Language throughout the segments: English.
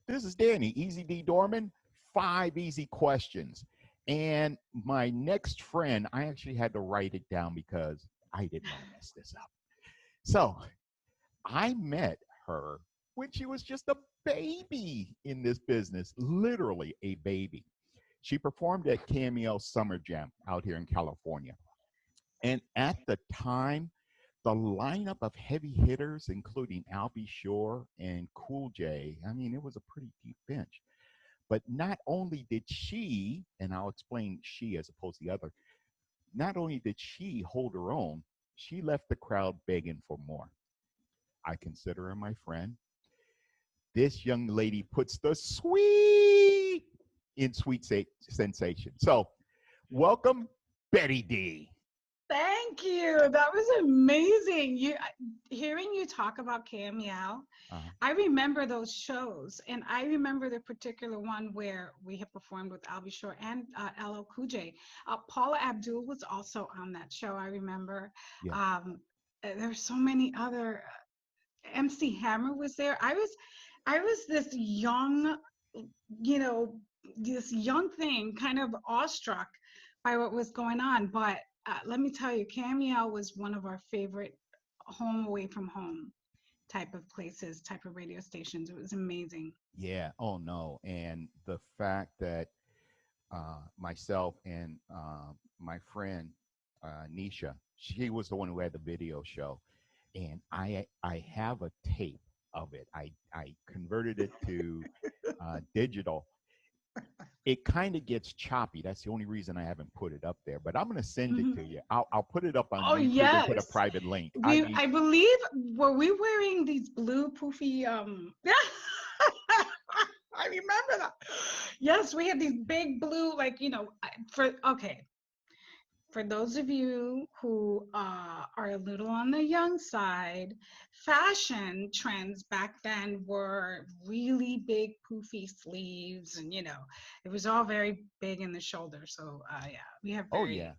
This is Danny, Easy D Dorman, 5 easy questions. And my next friend, I actually had to write it down because I didn't want to mess this up. So I met her when she was just a baby in this business, literally a baby. She performed at Cameo Summer Jam out here in California. And at the time, the lineup of heavy hitters, including Albie Shore and Cool J, I mean, it was a pretty deep bench. But not only did she, and I'll explain she as opposed to the other, not only did she hold her own, she left the crowd begging for more. I consider her my friend. This young lady puts the sweet in sweet sensation. So, welcome, Betty D. Thank you. That was amazing. Hearing you talk about Cameo, Uh-huh. I remember those shows, and I remember the particular one where we had performed with Albie Shore and LL Cool J. Paula Abdul was also on that show. I remember. Yeah. There's so many other. MC Hammer was there. I was this young, you know, this young thing, kind of awestruck by what was going on. But let me tell you, Cameo was one of our favorite home away from home type of places, type of radio stations. It was amazing. Yeah. Oh, no. And the fact that myself and my friend Nisha, she was the one who had the video show, and I have a tape of it. I converted it to digital. It kind of gets choppy. That's the only reason I haven't put it up there. But I'm going to send it Mhm. to you. I'll put it up on Oh YouTube and put a yes, private link. I mean, I believe were we wearing these blue poofy I remember that. Yes, we had these big blue, like, for those of you who are a little on the young side, fashion trends back then were really big poofy sleeves, and it was all very big in the shoulder. So yeah, we have oh yeah. very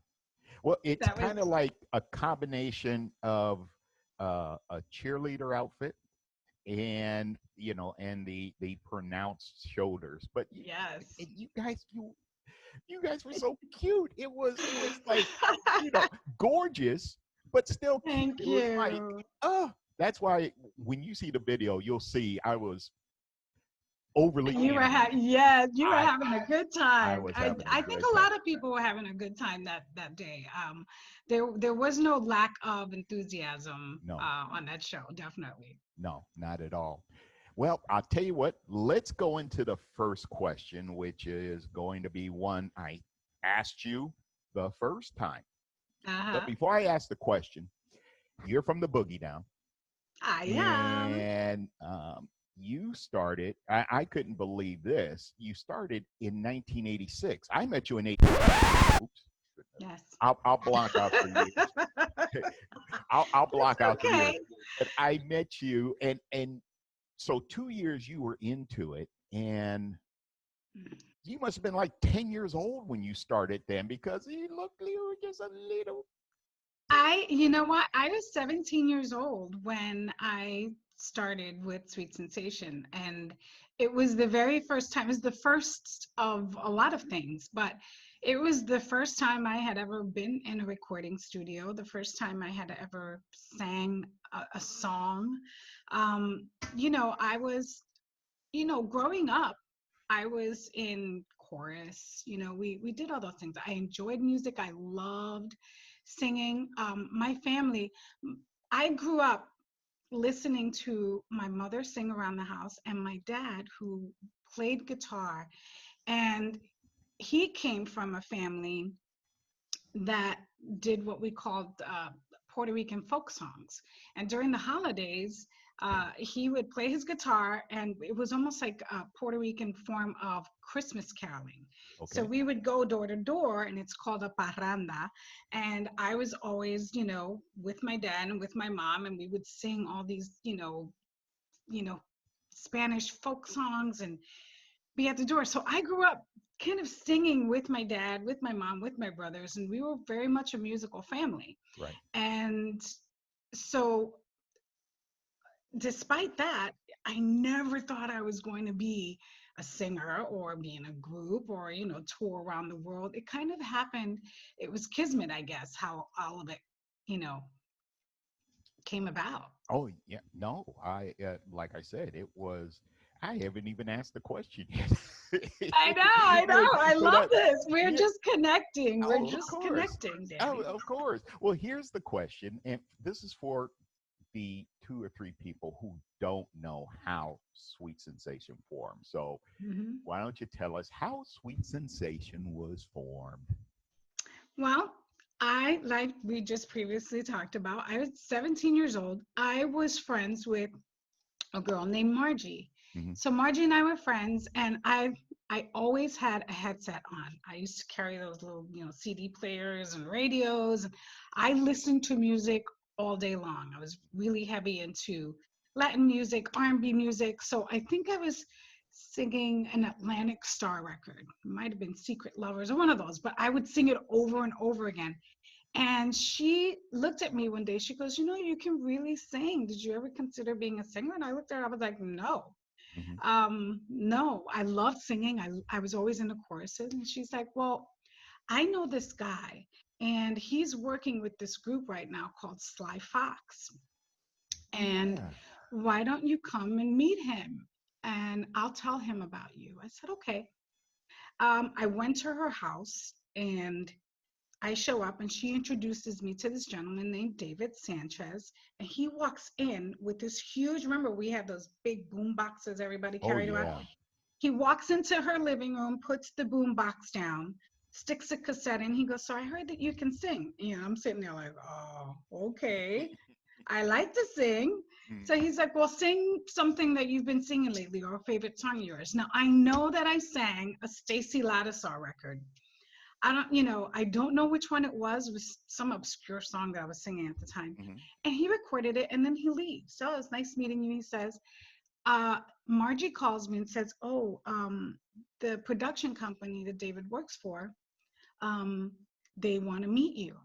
Well, it's that kind of was like a combination of a cheerleader outfit and and the pronounced shoulders. But yes. you guys were so cute. It was like you know gorgeous, but still cute. Thank It was like you. oh, that's why when you see the video, you'll see I was overly animated. Yeah, you were I having a good I time. was I having a I think good a time. lot of people were having a good time that day. There was no lack of enthusiasm No, on that show, definitely. no, not at all. Well, I'll tell you what, let's go into the first question, which is going to be one I asked you the first time. But Uh-huh. before I ask the question, you're from the Boogie Down, I am. and you started, I couldn't believe this. You started in 1986. I met you in 80. Oops. Yes. I'll block out the years. I'll It's block out the years. okay. But I met you, and so 2 years you were into it, and you must have been like 10 years old when you started then because you were just a little. You know what? I was 17 years old when I started with Sweet Sensation, and it was the very first time. It was the first of a lot of things, but it was the first time I had ever been in a recording studio, the first time I had ever sang a song. Um, I was, growing up, I was in chorus. We did all those things. I enjoyed music. I loved singing. My family, I grew up listening to my mother sing around the house and my dad who played guitar. And he came from a family that did what we called Puerto Rican folk songs. And during the holidays, he would play his guitar, and it was almost like a Puerto Rican form of Christmas caroling. So Okay. we would go door to door, and it's called a parranda. And I was always, with my dad and with my mom, and we would sing all these, you know, Spanish folk songs and be at the door. So I grew up kind of singing with my dad, with my mom, with my brothers, and we were very much a musical family. Right. And so, despite that, I never thought I was going to be a singer or be in a group or, tour around the world. It kind of happened. It was kismet, I guess, how all of it, you know, came about. Oh yeah, no, I like I said, it was. I haven't even asked the question yet. I know, I know. I but love this. We're yeah, just connecting. We're oh, of just course, connecting, oh, Danny. of course. Well, here's the question, and this is for the two or three people who don't know how Sweet Sensation formed. So, Hmm. why don't you tell us how Sweet Sensation was formed? Well, like we just previously talked about, I was 17 years old. I was friends with a girl named Margie. Hmm. So Margie and I were friends, and I always had a headset on. I used to carry those little, CD players and radios. I listened to music all day long. I was really heavy into Latin music, R&B music. So I think I was singing an Atlantic Star record. It might have been Secret Lovers or one of those, but I would sing it over and over again. And she looked at me one day. She goes, you can really sing. Did you ever consider being a singer? And I looked at her. I was like, no. Hmm. No, I loved singing. I was always in the choruses. And she's like, well, I know this guy, and he's working with this group right now called Sly Fox. Oh And yeah. why don't you come and meet him? And I'll tell him about you. I said, okay. I went to her house, and I show up, and she introduces me to this gentleman named David Sanchez. And he walks in with this huge, remember, we had those big boom boxes everybody Oh carried around. yeah. He walks into her living room, puts the boom box down, sticks a cassette in. He goes, so I heard that you can sing. I'm sitting there like, oh, okay. I like to sing. Mm. So he's like, well, sing something that you've been singing lately or a favorite song of yours. Now, I know that I sang a Stacy Lattisaw record. I don't know which one it was. It was some obscure song that I was singing at the time. Hmm. And he recorded it, and then he leaves. So it's nice meeting you. He says, Margie calls me and says, oh, the production company that David works for, um, they want to meet you.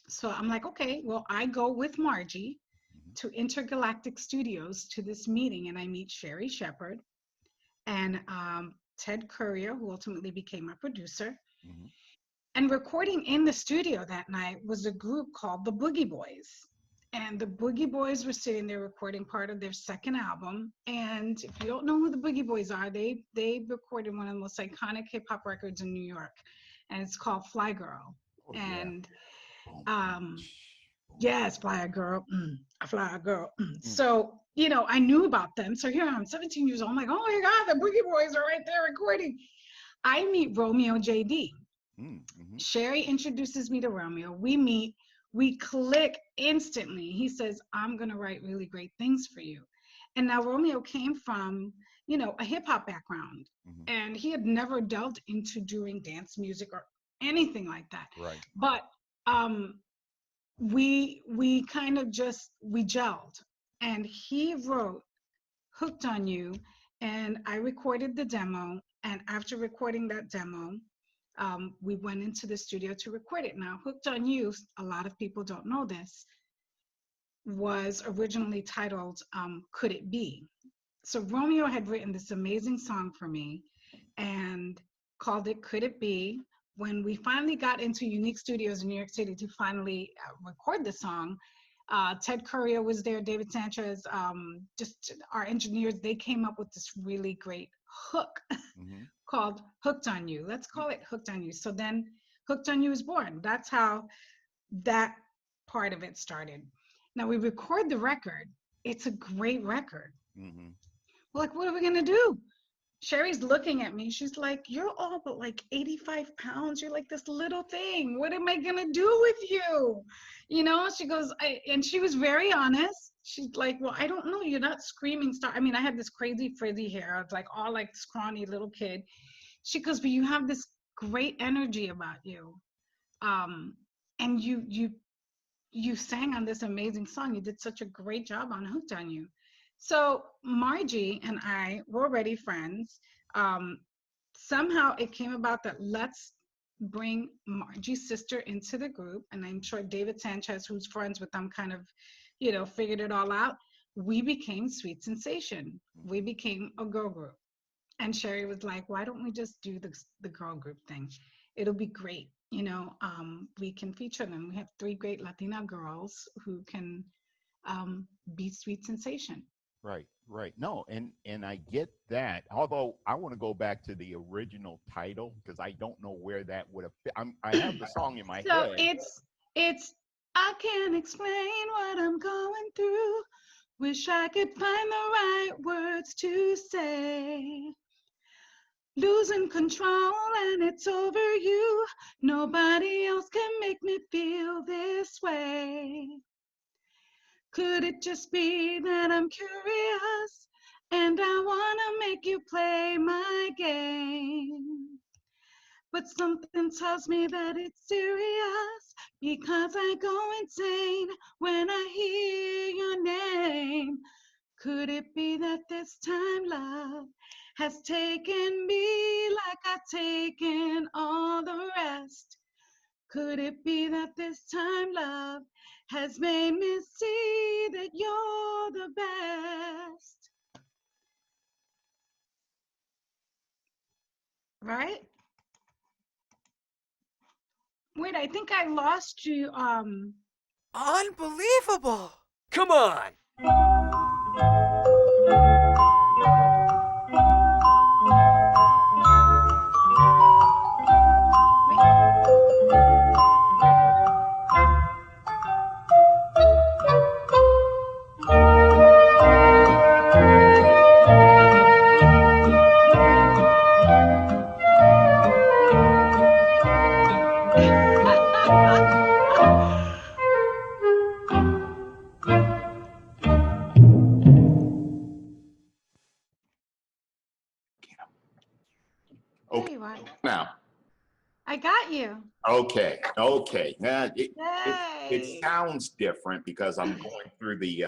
So I'm like, okay, well, I go with Margie Hmm. to Intergalactic Studios to this meeting, and I meet Sherry Shepard and Ted Courier, who ultimately became my producer. Hmm. And recording in the studio that night was a group called the Boogie Boys. And the Boogie Boys were sitting there recording part of their second album. And if you don't know who the Boogie Boys are, they recorded one of the most iconic hip hop records in New York, and it's called Fly Girl. Oh yeah. And Boom, boom, um, boom. yes, Fly Girl, a Fly Girl. Mm. So I knew about them. So here I'm 17 years old. I'm like, oh my God, the Boogie Boys are right there recording. I meet Romeo JD. Mm. Hmm. Sherry introduces me to Romeo. We meet, we click instantly. He says, I'm going to write really great things for you. And now Romeo came from, a hip hop background, Hmm. and he had never delved into doing dance music or anything like that. Right. But um, we kind of we gelled, and he wrote Hooked on You, and I recorded the demo. And after recording that demo, we went into the studio to record it. Now, Hooked on You, a lot of people don't know this, was originally titled Could It Be? So Romeo had written this amazing song for me and called it Could It Be? When we finally got into Unique Studios in New York City to finally record the song, Ted Courier was there, David Sanchez, just our engineers, they came up with this really great hook Hmm. called Hooked on You. Let's call it Hooked on You. So then Hooked on You is born. That's how that part of it started. Now we record the record. It's a great record. Hmm. We're like, what are we going to do? Sherry's looking at me. She's like, you're all but like 85 pounds. You're like this little thing. What am I going to do with you? She goes, and she was very honest. She's like, well, I don't know. You're not screaming star. I mean, I had this crazy frizzy hair. I was like all like scrawny little kid. She goes, but you have this great energy about you. Um, and you sang on this amazing song. You did such a great job on Hooked on You. So Margie and I were already friends. Um, Somehow it came about that let's bring Margie's sister into the group. And I'm sure David Sanchez, who's friends with them, kind of, figured it all out. we became Sweet Sensation. We became a girl group. And Sherry was like, why don't we just do the girl group thing? It'll be great. We can feature them. We have 3 great Latina girls who can be Sweet Sensation. Right, right. No, and I get that. Although I want to go back to the original title because I don't know where that would have fit. I have the song in my So head. it's I can't explain what I'm going through. Wish I could find the right words to say. Losing control and it's over you. Nobody else can make me feel this way. Could it just be that I'm curious and I wanna make you play my game? But something tells me that it's serious because I go insane when I hear your name. Could it be that this time love has taken me like I've taken all the rest? Could it be that this time love has made me see that you're the best? Right? Wait, I think I lost you. Unbelievable! Come on! There Okay, you are. now. I got you. Okay, okay. Now it Yay. sounds different because I'm going through the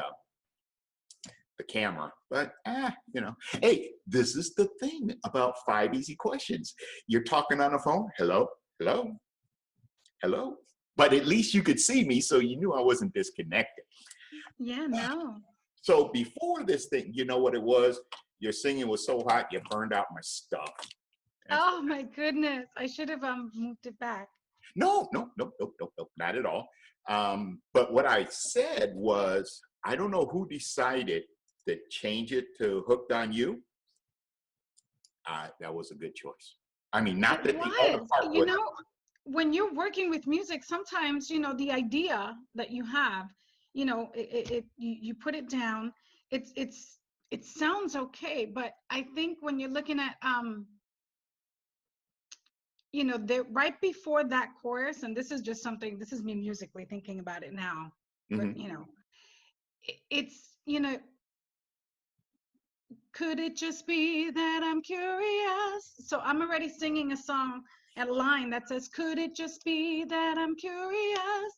camera, but hey, this is the thing about 5 easy questions. You're talking on the phone. Hello, hello, hello. But at least you could see me, so you knew I wasn't disconnected. Yeah, no. So before this thing, you know what it was? Your singing was so hot, you burned out my stuff. Oh my goodness. I should have moved it back. No, no, no, no, no, no, not at all. But what I said was, I don't know who decided to change it to Hooked on You. That was a good choice. I mean, not that It the other was. part was. When you're working with music, sometimes, the idea that you have, you put it down. It sounds okay, but I think when you're looking at right before that chorus, and this is just something, this is me musically thinking about it now, but it's, could it just be that I'm curious? So I'm already singing a song, a line that says, could it just be that I'm curious?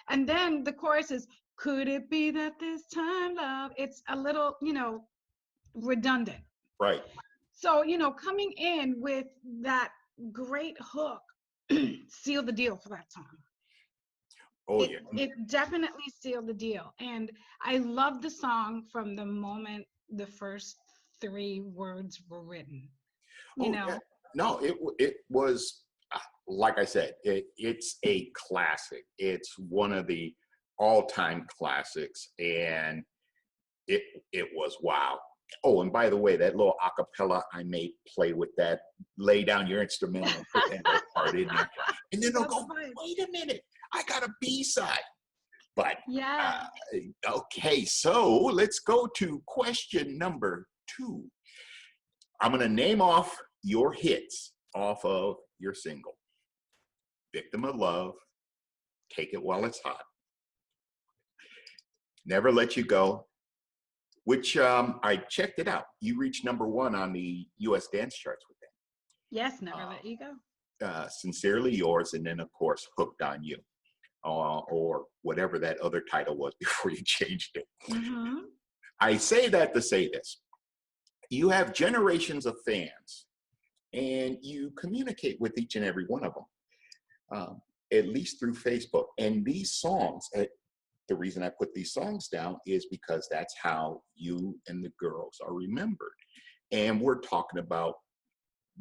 And then the chorus is, could it be that this time, love? It's a little, redundant. Right. So, coming in with that great hook sealed the deal for that song. Oh, yeah. It definitely sealed the deal. And I love the song from the moment the first 3 words were written. Yeah. No, it was, like I said, it's a classic. It's one of the all-time classics, and it was wow. Oh, and by the way, that little acapella I made, play with that, lay down your instrumental and put that little part in there. And then they'll go, wait a minute, I got a B-side. But yeah. Okay, so let's go to question number 2. I'm going to name off your hits off of your single. Victim of Love, Take It While It's Hot, Never Let You Go, which I checked it out. You reached #1 on the US dance charts with that. Yes, Never Let You Go. Sincerely Yours, and then of course Hooked on You, or whatever that other title was before you changed it. Mm-hmm. I say that to say this. You have generations of fans, and you communicate with each and every one of them, at least through Facebook. And these songs, the reason I put these songs down is because that's how you and the girls are remembered. And we're talking about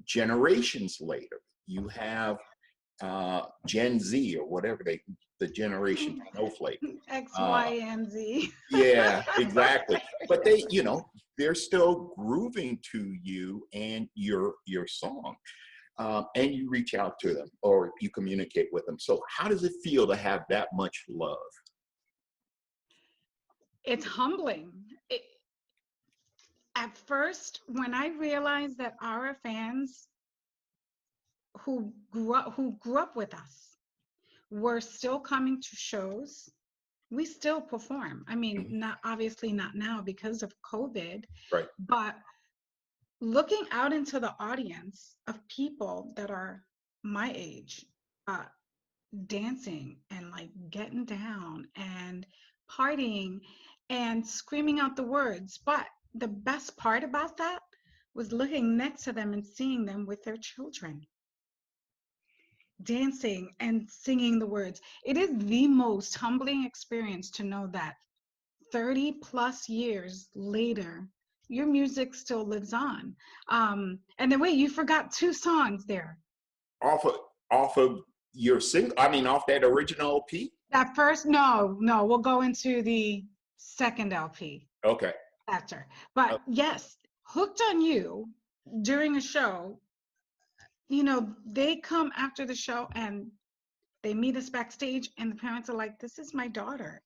generations later. You have Gen Z or whatever the generation snowflake. X, Y, and Z. Yeah, exactly. But they, they're still grooving to you and your song. And you reach out to them or you communicate with them. So how does it feel to have that much love? It's humbling. At first, when I realized that our fans who grew up with us were still coming to shows, we still perform. I mean, Mhm. not obviously not now because of COVID, Right. but looking out into the audience of people that are my age, uh, dancing and like getting down and partying and screaming out the words. But the best part about that was looking next to them and seeing them with their children dancing and singing the words. It is the most humbling experience to know that 30 plus years later, your music still lives on. And then wait, you forgot two songs there. Off of your single, I mean, off that original LP? That first, no, we'll go into the second LP Okay. after. But yes, Hooked on You during a show, they come after the show and they meet us backstage, and the parents are like, "This is my daughter."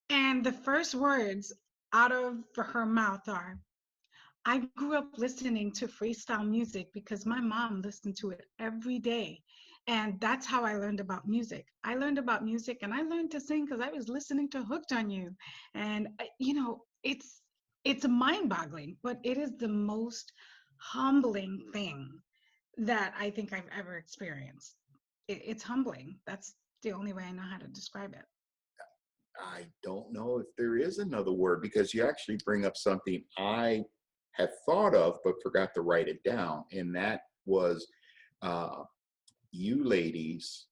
And the first words out of her mouth are, "I grew up listening to freestyle music because my mom listened to it every day. And that's how I learned about music. I learned about music and I learned to sing because I was listening to Hooked on You." And, it's mind-boggling, but it is the most humbling thing that I think I've ever experienced. It's humbling. That's the only way I know how to describe it. I don't know if there is another word because you actually bring up something I had thought of but forgot to write it down. And that was you ladies,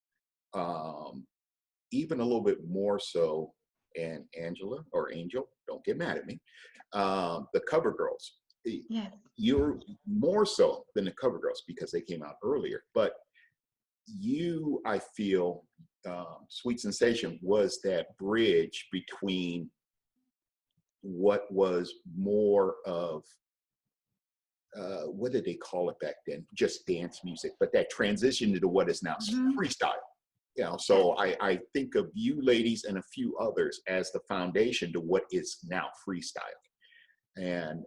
even a little bit more so, and Angela or Angel, don't get mad at me, the cover girls. Yes. You're more so than the cover girls because they came out earlier. But you, I feel, Sweet Sensation was that bridge between what was more of what did they call it back then? Just dance music, but that transition into what is now Mhm. freestyle. Yes. So I think of you ladies and a few others as the foundation to what is now freestyle. And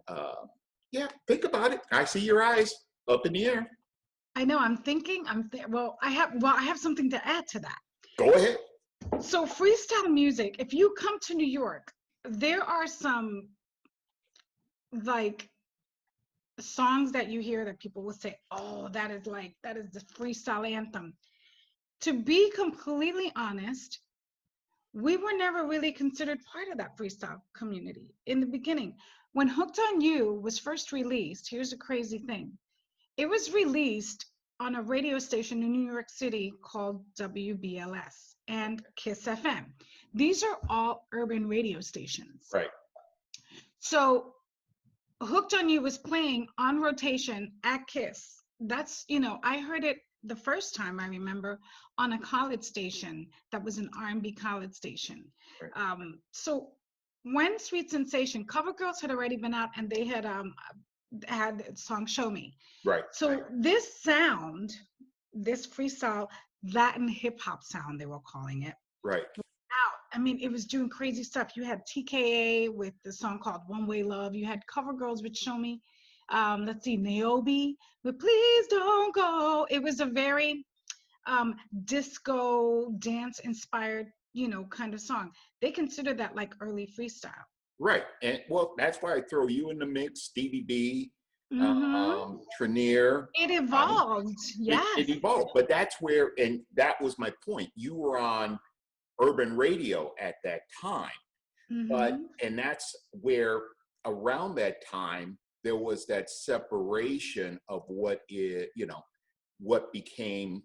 yeah, think about it. I see your eyes up in the air. I know. I'm thinking. I have something to add to that. Go ahead. So freestyle music. If you come to New York, there are some like songs that you hear that people will say, "Oh, that is the freestyle anthem." To be completely honest, we were never really considered part of that freestyle community in the beginning. When Hooked on You was first released, here's a crazy thing. It was released on a radio station in New York City called WBLS and KISS FM. These are all urban radio stations. Right. So Hooked on You was playing on rotation at KISS. That's, I heard it the first time, I remember, on a college station that was an R&B college station. Right. So when Sweet Sensation, Cover Girls had already been out and they had the song Show Me. Right. So this sound, this freestyle Latin hip hop sound, they were calling it, Right. out. I mean, it was doing crazy stuff. You had TKA with the song called One Way Love. You had Cover Girls with Show Me. Let's see, Niobe with Please Don't Go. It was a very disco dance inspired, kind of song. They consider that like early freestyle. Right. And well, that's why I throw you in the mix, Stevie B, Mm-hmm. Trenier. It evolved. Yes. It evolved. But that's where, and that was my point. You were on urban radio at that time. Mm-hmm. And that's where around that time, there was that separation of what became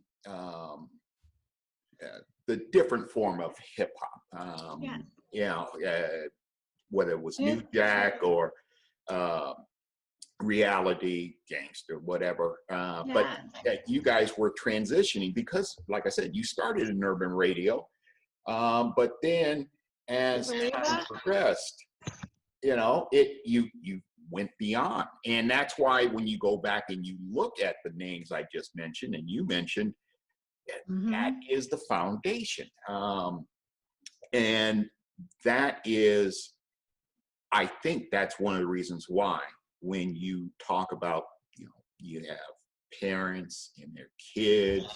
the different form of hip hop. Yes. You know, whether it was Yeah. New Jack or reality, gangster, whatever. But Yes. you guys were transitioning because, like I said, you started in urban radio, but then as Believe time that? progressed, you know, you went beyond, and that's why when you go back and you look at the names I just mentioned, and you mentioned, that is the foundation, and that is, I think that's one of the reasons why when you talk about, you know, you have parents and their kids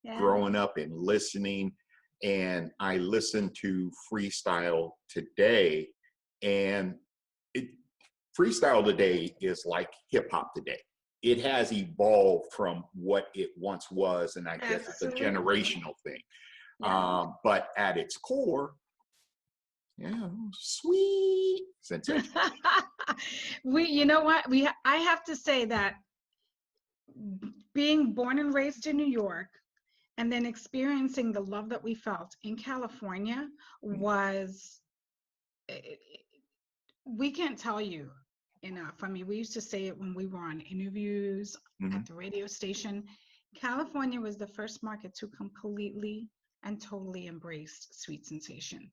Yeah. growing up and listening, and I listen to freestyle today, and freestyle today is like hip hop today. It has evolved from what it once was, and I guess it's a Absolutely. generational thing. Yeah. But at its core, yeah, sweet sensation. You know what? I have to say that being born and raised in New York and then experiencing the love that we felt in California was, we can't tell you enough. I mean, we used to say it when we were on interviews Mhm. at the radio station. California was the first market to completely and totally embrace Sweet Sensation.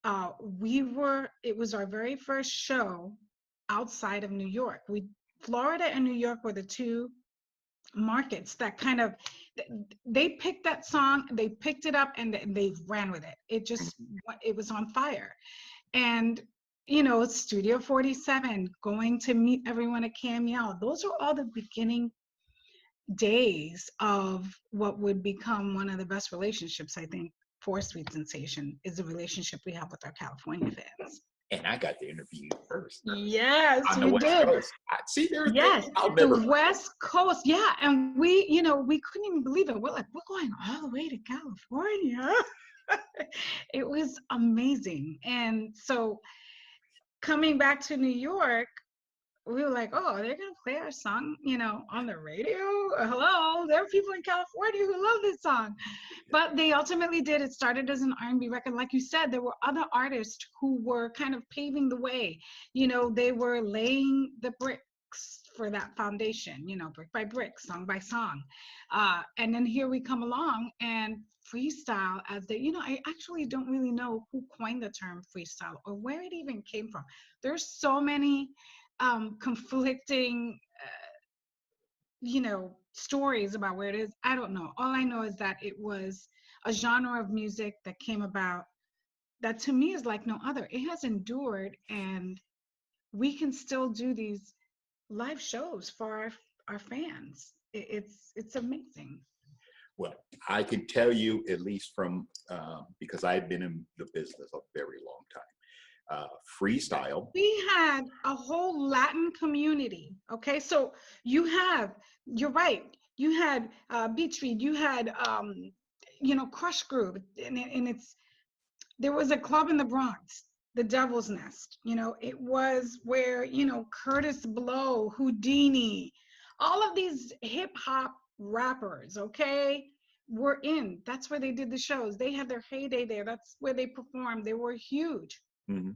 It was our very first show outside of New York. Florida and New York were the two markets that kind of, they picked that song, they picked it up, and they ran with it. It was on fire. And Studio 47, going to meet everyone at Camille, those are all the beginning days of what would become one of the best relationships, I think, for Sweet Sensation, is the relationship we have with our California fans. And I got to interview you first Yes, on the you West did. Coast. See, there are things Yes, I'll the never. West Coast. Yeah, and we couldn't even believe it. We're like, we're going all the way to California. It was amazing. And so coming back to New York, we were like, oh, they're gonna play our song, on the radio. Hello, there are people in California who love this song. But they ultimately did. It started as an R&B record. Like you said, there were other artists who were kind of paving the way. They were laying the bricks for that foundation, brick by brick, song by song. And then here we come along, and freestyle, I actually don't really know who coined the term freestyle or where it even came from. There's so many conflicting stories about where it is. I don't know. All I know is that it was a genre of music that came about that to me is like no other. It has endured, and we can still do these live shows for our fans. It's amazing. Well, I can tell you, at least from because I've been in the business a very long time. Freestyle. We had a whole Latin community. Okay, so you're right. You had BETY, you had Crush Groove, and there was a club in the Bronx, the Devil's Nest. It was where Curtis Blow, Houdini, all of these hip hop rappers, okay, were in. That's where they did the shows. They had their heyday there. That's where they performed. They were huge. Mm-hmm.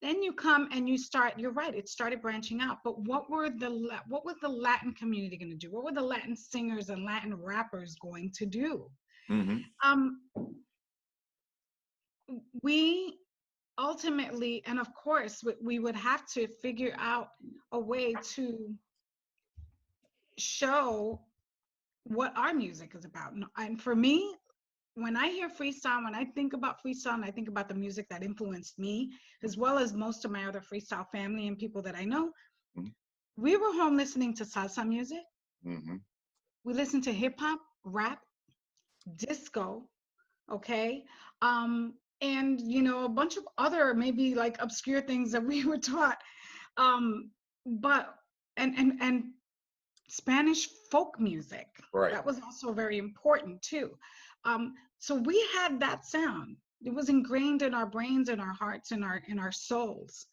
Then you come and you start. You're right. It started branching out. But what was the Latin community going to do? What were the Latin singers and Latin rappers going to do? Mm-hmm. We ultimately, and of course, we would have to figure out a way to show what our music is about. And for me, when I hear freestyle, when I think about freestyle, and I think about the music that influenced me, as well as most of my other freestyle family and people that I know, Mm-hmm. we were home listening to salsa music. Mm-hmm. We listened to hip hop, rap, disco, okay? And a bunch of other maybe like obscure things that we were taught. But and Spanish folk music. Right. That was also very important too. So we had that sound. It was ingrained in our brains, in our hearts, in our souls.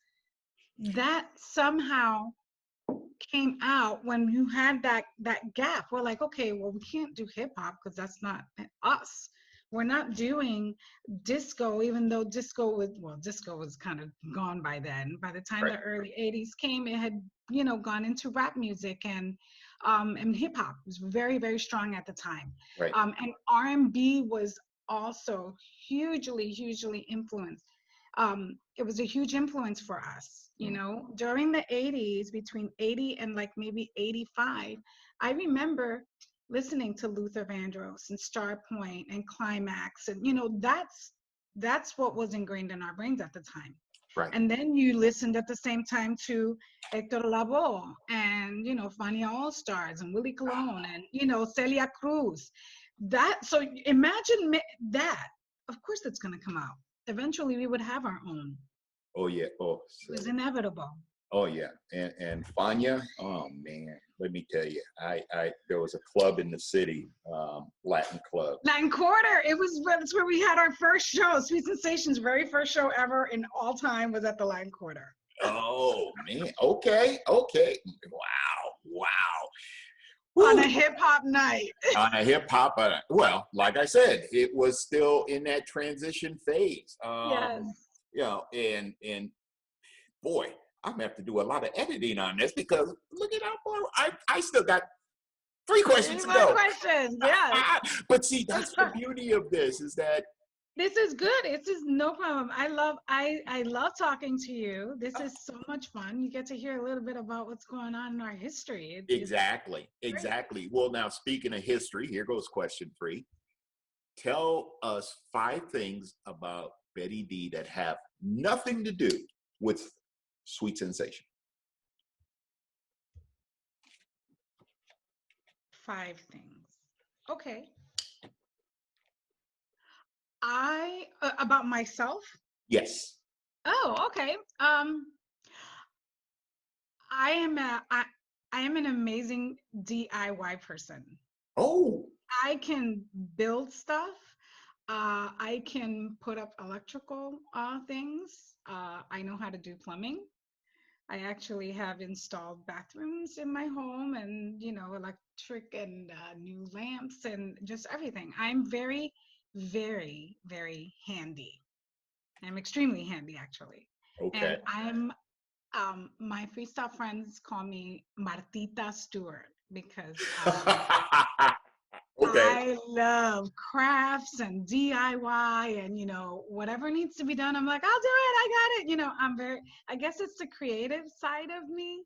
That somehow came out when you had that gap. We're like, okay, well, we can't do hip hop because that's not us. we're not doing disco, even though disco was kind of gone by then. By the time Right. the early 80s came, it had, gone into rap music, and hip hop was very, very strong at the time. Right. And R&B was also hugely influenced. It was a huge influence for us, during the 80s, between 80 and like maybe 85. I remember listening to Luther Vandross and Star Point and Climax, and that's what was ingrained in our brains at the time. Right. And then you listened at the same time to Hector Lavoe and Fania All Stars and Willie Colon and Celia Cruz. So imagine that. Of course, that's going to come out. Eventually, we would have our own. Oh yeah. Oh, it was inevitable. Oh yeah. And Fania, oh man, let me tell you, I there was a club in the city, Latin club. Latin Quarter. That's where we had our first show. Sweet Sensation's very first show ever in all time was at the Latin Quarter. Oh man. Okay. Wow. Woo. On a hip hop night. On a hip hop, well, like I said, it was still in that transition phase. Yes. And boy, I'm gonna have to do a lot of editing on this because look at how far I still got 3 questions to go. Questions, yeah. But see, that's the beauty of this is that this is good. This is no problem. I love talking to you. This is so much fun. You get to hear a little bit about what's going on in our history. Exactly. Well, now speaking of history, here goes question 3. Tell us 5 things about Betty D that have nothing to do with Sweet Sensation. 5 things. Okay. About myself? Yes. Oh, okay. I am an amazing DIY person. Oh. I can build stuff. I can put up electrical things. I know how to do plumbing. I actually have installed bathrooms in my home and, electric and new lamps and just everything. I'm very, very, very handy. I'm extremely handy, actually. Okay. And my freestyle friends call me Martita Stewart because okay. I love crafts and DIY and, whatever needs to be done. I'm like, I'll do it. I got it. I guess it's the creative side of me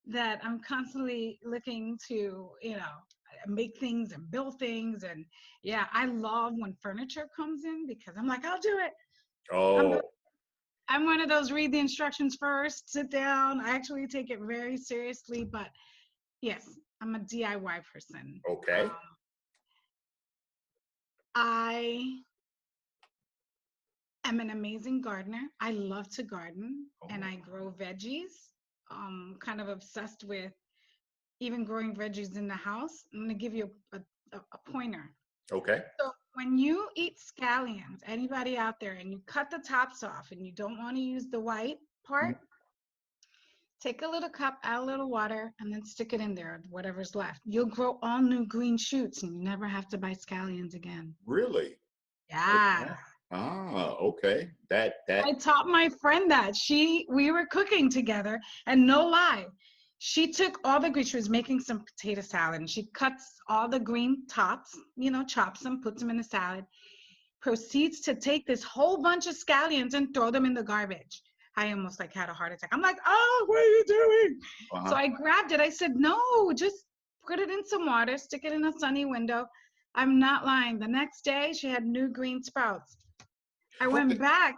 that I'm constantly looking to, make things and build things. And yeah, I love when furniture comes in because I'm like, I'll do it. Oh. I'm one of those read the instructions first, sit down. I actually take it very seriously, but yes, I'm a DIY person. Okay. I am an amazing gardener. I love to garden and I grow veggies. Kind of obsessed with even growing veggies in the house. I'm going to give you a pointer. Okay. So when you eat scallions, anybody out there, and you cut the tops off and you don't want to use the white part, take a little cup, add a little water, and then stick it in there, whatever's left. You'll grow all new green shoots and you never have to buy scallions again. Really? Yeah. Okay. Ah, okay. That I taught my friend that. We were cooking together, and no lie, she took all the green, she was making some potato salad, and she cuts all the green tops, chops them, puts them in the salad, proceeds to take this whole bunch of scallions and throw them in the garbage. I almost had a heart attack. I'm like, oh, what are you doing? Uh-huh. So I grabbed it. I said, no, just put it in some water, stick it in a sunny window. I'm not lying. The next day, she had new green sprouts. I went back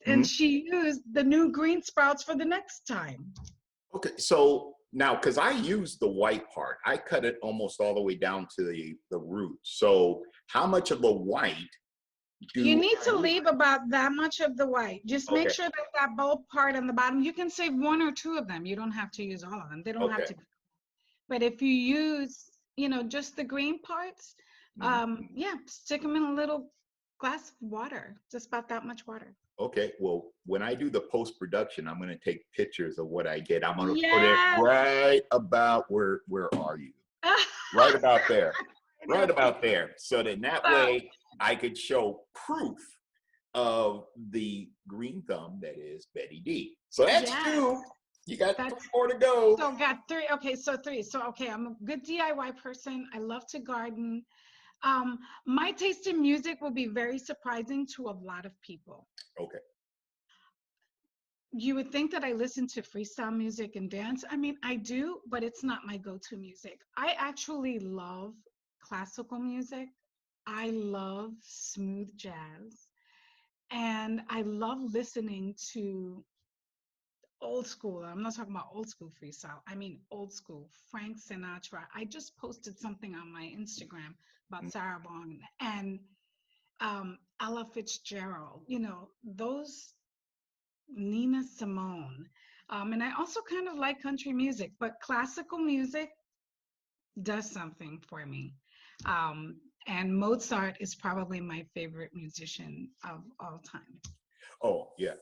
and she used the new green sprouts for the next time. Okay, so now, because I use the white part, I cut it almost all the way down to the root. So how much of the white you need to leave about that much of the white. Just make sure that bulb part on the bottom, you can save 1 or 2 of them. You don't have to use all of them. They don't have to. But if you use, just the green parts, stick them in a little glass of water, just about that much water. Okay, well, when I do the post-production, I'm going to take pictures of what I get. I'm going to put it right about where are you? Right about there. Right about there. So then that way I could show proof of the green thumb that is Betty D. So that's Yes. 2. You got That's- 3 more to go. So got 3. Okay, so 3. So okay, I'm a good DIY person. I love to garden. My taste in music will be very surprising to a lot of people. Okay. You would think that I listen to freestyle music and dance. I mean, I do, but it's not my go-to music. I actually love classical music. I love smooth jazz. And I love listening to old school. I'm not talking about old school freestyle. I mean old school. Frank Sinatra. I just posted something on my Instagram about Sarah Vaughan and Ella Fitzgerald. You know, those Nina Simone. And I also kind of like country music, but classical music does something for me. And Mozart is probably my favorite musician of all time. Oh, yeah.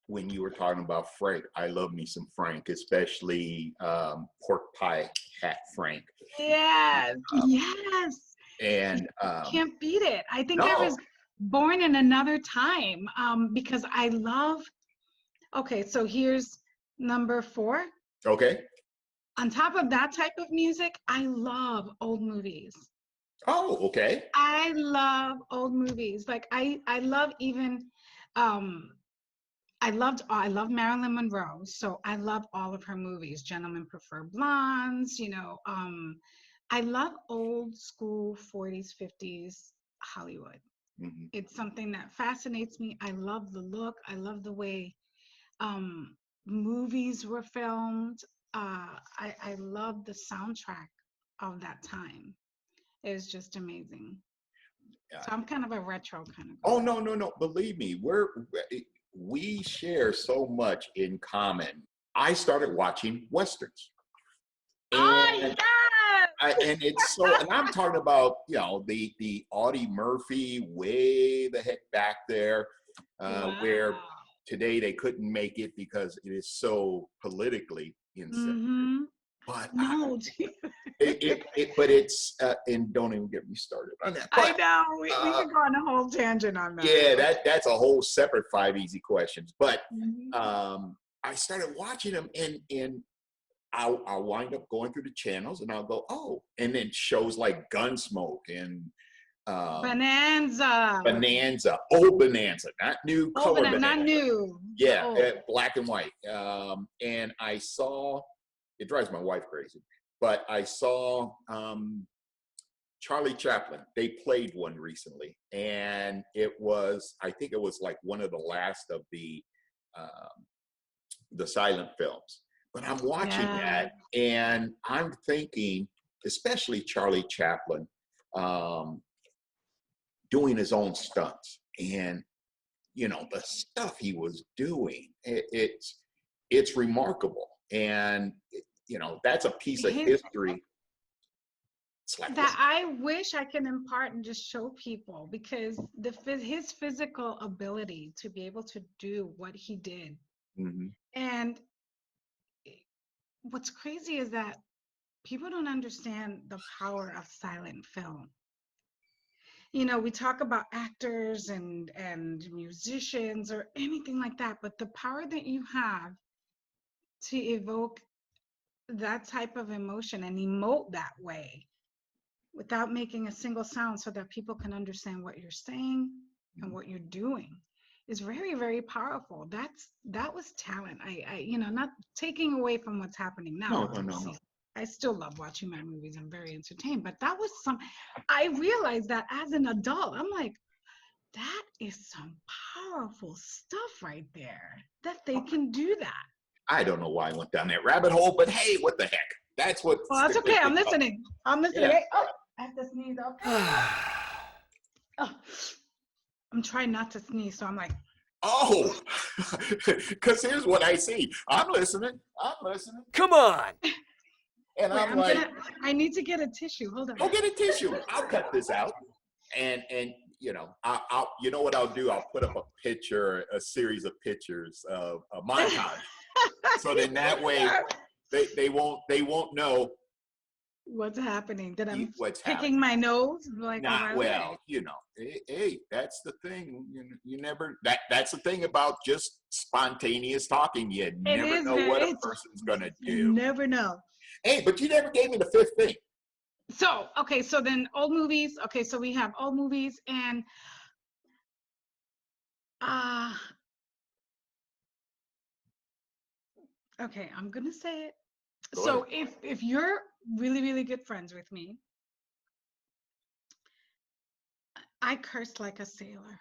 When you were talking about Frank, I love me some Frank, especially pork pie hat Frank. Yes, yes. And Can't beat it. I think I no. was born in another time because I love, okay, so here's number 4. Okay. On top of that type of music, I love old movies. Oh, okay. I love old movies. Like I love even I love Marilyn Monroe, so I love all of her movies. Gentlemen Prefer Blondes, you know. I love old school 40s, 50s Hollywood. Mm-hmm. It's something that fascinates me. I love the look. I love the way movies were filmed. I love the soundtrack of that time. It was just amazing. So I'm kind of a retro kind of girl. Oh, no. Believe me, we share so much in common. I started watching Westerns. Oh, yes! And it's so, and I'm talking about, you know, the Audie Murphy way the heck back there, where today they couldn't make it because it is so politically insensitive. Mm-hmm. But no, but it's and don't even get me started on that. But, I know we could go on a whole tangent on that. Yeah, that's a whole separate 5 easy questions. But Mm-hmm. I started watching them, and I'll wind up going through the channels, and I'll go, oh, and then shows like Gunsmoke and Bonanza, old Bonanza, not new, color Bonanza. Not new. Yeah, black and white. And I saw, it drives my wife crazy, but I saw Charlie Chaplin. They played one recently, and I think it was like one of the last of the silent films. But I'm watching that, and I'm thinking, especially Charlie Chaplin, doing his own stunts, and you know the stuff he was doing. It's remarkable, and you know that's a piece of history. Like that I wish I can impart and just show people, because his physical ability to be able to do what he did. Mm-hmm. And what's crazy is that people don't understand the power of silent film. You know, we talk about actors and musicians or anything like that, but the power that you have to evoke that type of emotion and emote that way without making a single sound so that people can understand what you're saying and what you're doing is very, very powerful. That was talent. I you know, not taking away from what's happening now. No. I still love watching my movies. I'm very entertained, but that was I realized that as an adult, I'm like, that is some powerful stuff right there, that they can do that. I don't know why I went down that rabbit hole, but hey, what the heck? That's what. Well, that's okay. I'm listening. Yeah. Hey, oh, I have to sneeze. Okay. Oh, I'm trying not to sneeze, so I'm like. Oh, because here's what I see. I'm listening. Come on. And wait, I need to get a tissue. Hold on. Go get a tissue. I'll cut this out. And you know, I'll you know what I'll do? I'll put up a series of pictures of a montage. So then that way they won't know What's happening? That I'm What's picking happening? my nose? Like, oh, Not by the way. well, hey, that's the thing. You never that's the thing about just spontaneous talking. You It never is know what a very, person's gonna you do. never know. Hey, but you never gave me the fifth thing. So, okay, so then old movies. Okay, so we have old movies and uh okay, I'm gonna say it. Go So ahead. if you're really, really good friends with me, I curse like a sailor.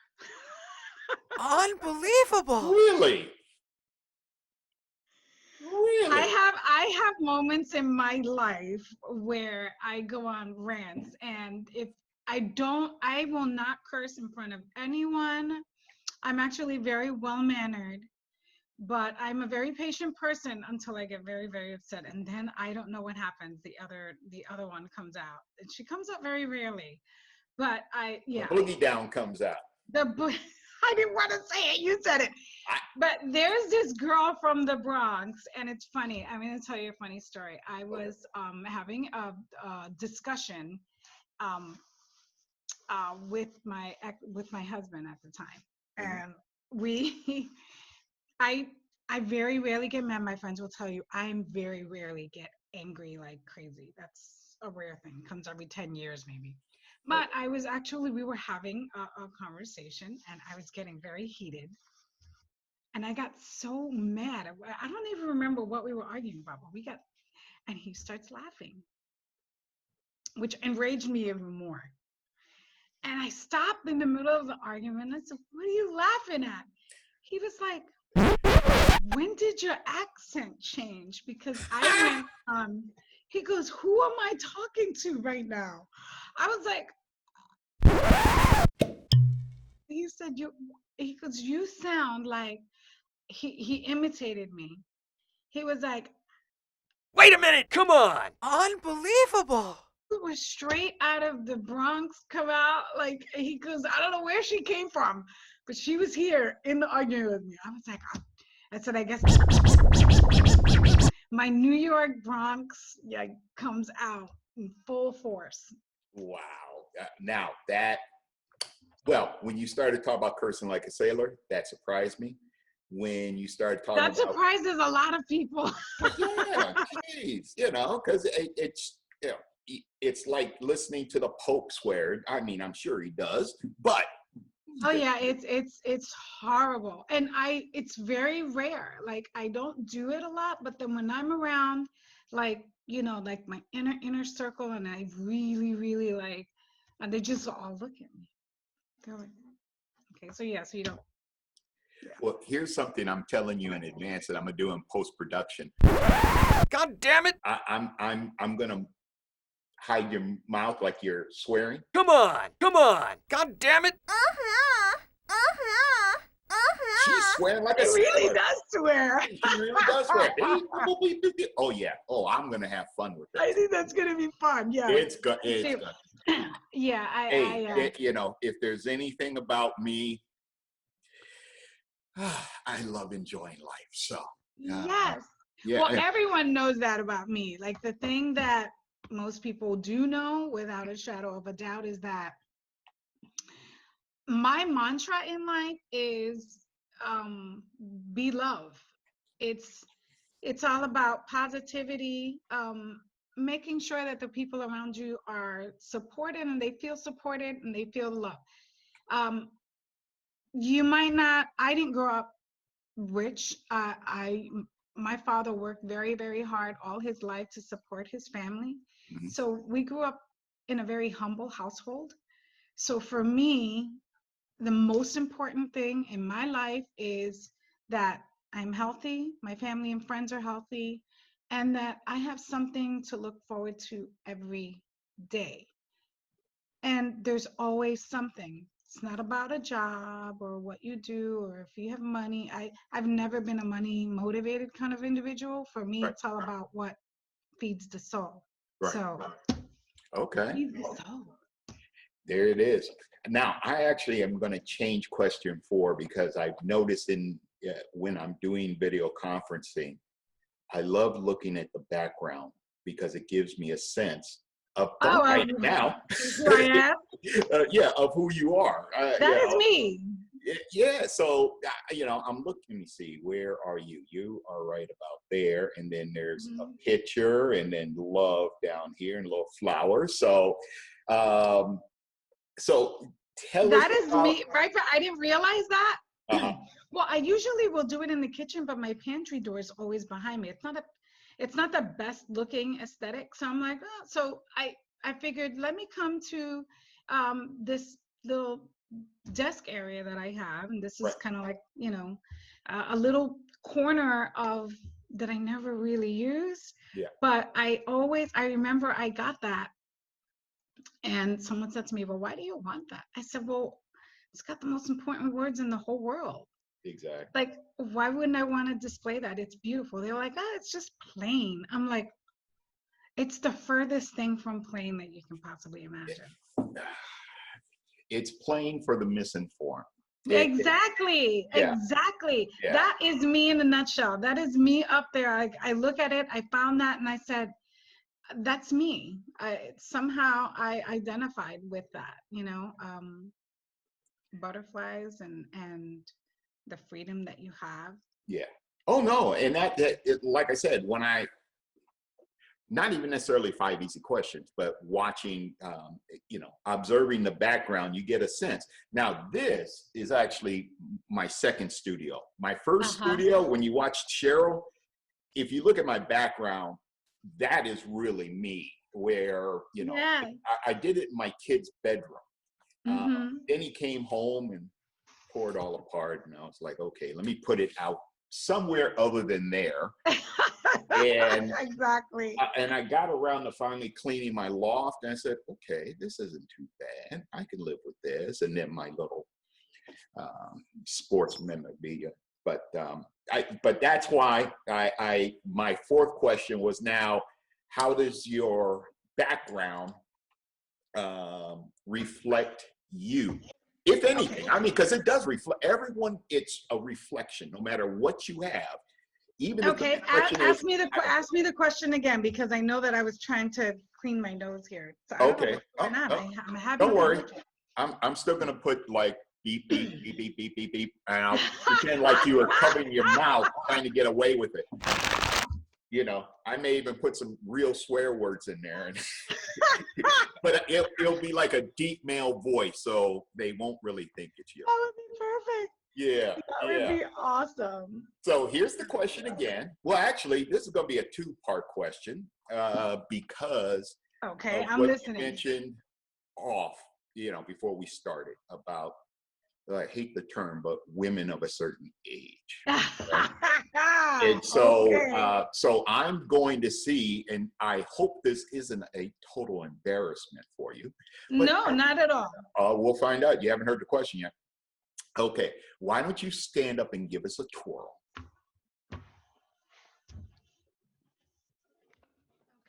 Unbelievable. Really? Really? I have moments in my life where I go on rants, and if I don't, I will not curse in front of anyone. I'm actually very well mannered, but I'm a very patient person until I get very, very upset, and then I don't know what happens. The other one comes out, and she comes out very rarely. But The yeah, boogie down comes out. I didn't want to say it. You said it. I, But there's this girl from the Bronx, and it's funny. I'm going to tell you a funny story. I was having a discussion um, with my husband at the time, Mhm. and we, I, I very rarely get mad. My friends will tell you I very rarely get angry like crazy. That's a rare thing. Comes every 10 years maybe. But we were having a conversation, and I was getting very heated. And I got so mad. I don't even remember what we were arguing about, but and he starts laughing, which enraged me even more. And I stopped in the middle of the argument. I said, "What are you laughing at?" He was like, "When did your accent change?" Because I went, he goes, "Who am I talking to right now?" I was like, he said, he goes, "You sound like," he imitated me. He was like, Wait a minute, come on. Unbelievable. was straight out of the Bronx come out. Like, he goes, "I don't know where she came from, but she was here in the argument with me." I was like, I said, "I guess my New York Bronx comes out in full force." wow. Now well, when you started talking about cursing like a sailor, that surprised me. When you started talking That about, surprises a lot of people. yeah, geez, because it's, it's like listening to the Pope swear. I mean, I'm sure he does, but Oh yeah, it's horrible. And it's very rare. Like, I don't do it a lot, but then when I'm around, like, like my inner circle, and I really, really like, and they just all look at me. They're like, okay, so yeah, so you don't. Yeah. well, here's something I'm telling you in advance that I'm gonna do in post production. God damn it. I'm gonna hide your mouth like you're swearing. Come on. Come on. God damn it. She's swearing like He a really sailor. does swear. She really does swear. Oh yeah. Oh, I'm gonna have fun with I this. think that's gonna be fun. Yeah. It's good. It's See, good. yeah, Hey, if there's anything about me, I love enjoying life. So, yes. yeah. Well, everyone knows that about me. Like, the thing that most people do know without a shadow of a doubt is that my mantra in life is be love. It's all about positivity, making sure that the people around you are supported, and they feel supported, and they feel love. um, you might not, I didn't grow up rich. My father worked very, very hard all his life to support his family. Mhm. So we grew up in a very humble household. So for me, the most important thing in my life is that I'm healthy, my family and friends are healthy, and that I have something to look forward to every day. And there's always something. It's not about a job or what you do or if you have money. I've never been a money motivated kind of individual. For me, Right. it's all about what feeds the soul. Right. So Okay. feed the soul. There it is. Now, I actually am going to change question 4 because I've noticed when I'm doing video conferencing, I love looking at the background because it gives me a sense of, Oh, don't write it down. who I am? Yeah, of who you are. That is me. Yeah, so I'm looking. Let me see. Where are you? You are right about there, and then there's a picture, and then love down here, and a little flower. So, so tell us That is about, me, right? But I didn't realize that. uh-huh. Well, I usually will do it in the kitchen, but my pantry door is always behind me. It's not the best looking aesthetic. So I'm like, oh, so I figured let me come to this little desk area that I have, and this is Right. kind of like a little corner of that I never really use. Yeah. But I remember I got that, and someone said to me, "Well, why do you want that?" I said, "Well, it's got the most important words in the whole world. Exactly. Like, why wouldn't I want to display that? It's beautiful." They're like, "Oh, it's just plain." I'm like, it's the furthest thing from plain that you can possibly imagine. It's plain for the misinformed. Exactly. Yeah. Exactly. Yeah. That is me in a nutshell. That is me up there. I look at it, I found that, and I said, that's me. Somehow I identified with that, butterflies and the freedom that you have. Yeah. Oh no, and like I said, when not even necessarily 5 easy questions, but watching, observing the background, you get a sense. Now, this is actually my second studio. My first studio, when you watched Cheryl, if you look at my background, that is really me, where, I did it in my kid's bedroom. Then he came home and tore it all apart, and I was like, okay, let me put it out somewhere other than there. And exactly. And I got around to finally cleaning my loft, and I said, okay, this isn't too bad. I can live with this. And then my little sports memorabilia. But that's why my fourth question was, now, how does your background reflect you, if anything? I mean, because it does reflect everyone. It's a reflection, no matter what you have. Even okay, ask me the question again, because I know that I was trying to clean my nose here. So okay. I'm happy. Don't worry. I'm still gonna put like beep beep beep beep beep beep beep, and I'll pretend like you were covering your mouth trying to get away with it. I may even put some real swear words in there, but it'll be like a deep male voice, so they won't really think it's you. That would be perfect. Yeah, that would be awesome. So here's the question again. Well, actually, this is going to be a 2-part question because I'm what listening. you mentioned before we started about, I hate the term, but women of a certain age. Right? And so, so I'm going to see, and I hope this isn't a total embarrassment for you. No, not at all. We'll find out. You haven't heard the question yet. Okay, why don't you stand up and give us a twirl?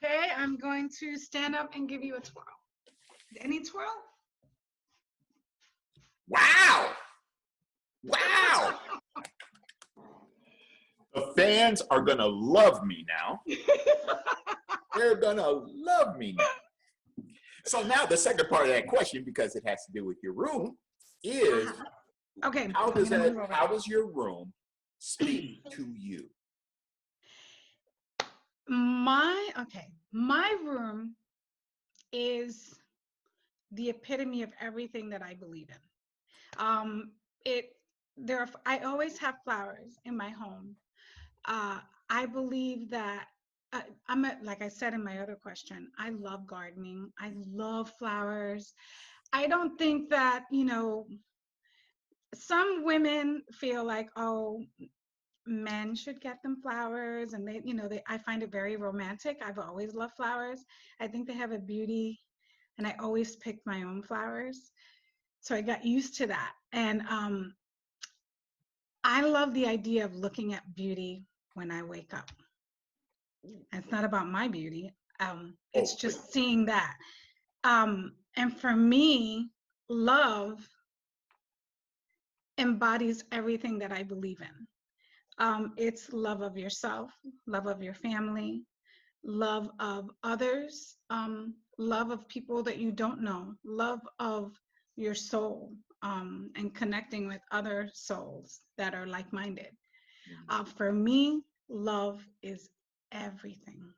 Okay, I'm going to stand up and give you a twirl. Any twirl? Wow! Wow! The fans are going to love me now. They're going to love me now. So now the second part of that question, because it has to do with your room, is okay. How does your room speak to you? My room is the epitome of everything that I believe in. I always have flowers in my home. I believe that like I said in my other question, I love gardening. I love flowers. I don't think that, some women feel like, oh, men should get them flowers, and I find it very romantic. I've always loved flowers. I think they have a beauty, and I always picked my own flowers. So I got used to that. And I love the idea of looking at beauty when I wake up. It's not about my beauty. It's just seeing that. And for me, love embodies everything that I believe in. It's love of yourself, love of your family, love of others, love of people that you don't know, love of your soul, and connecting with other souls that are like-minded. For me, love is everything.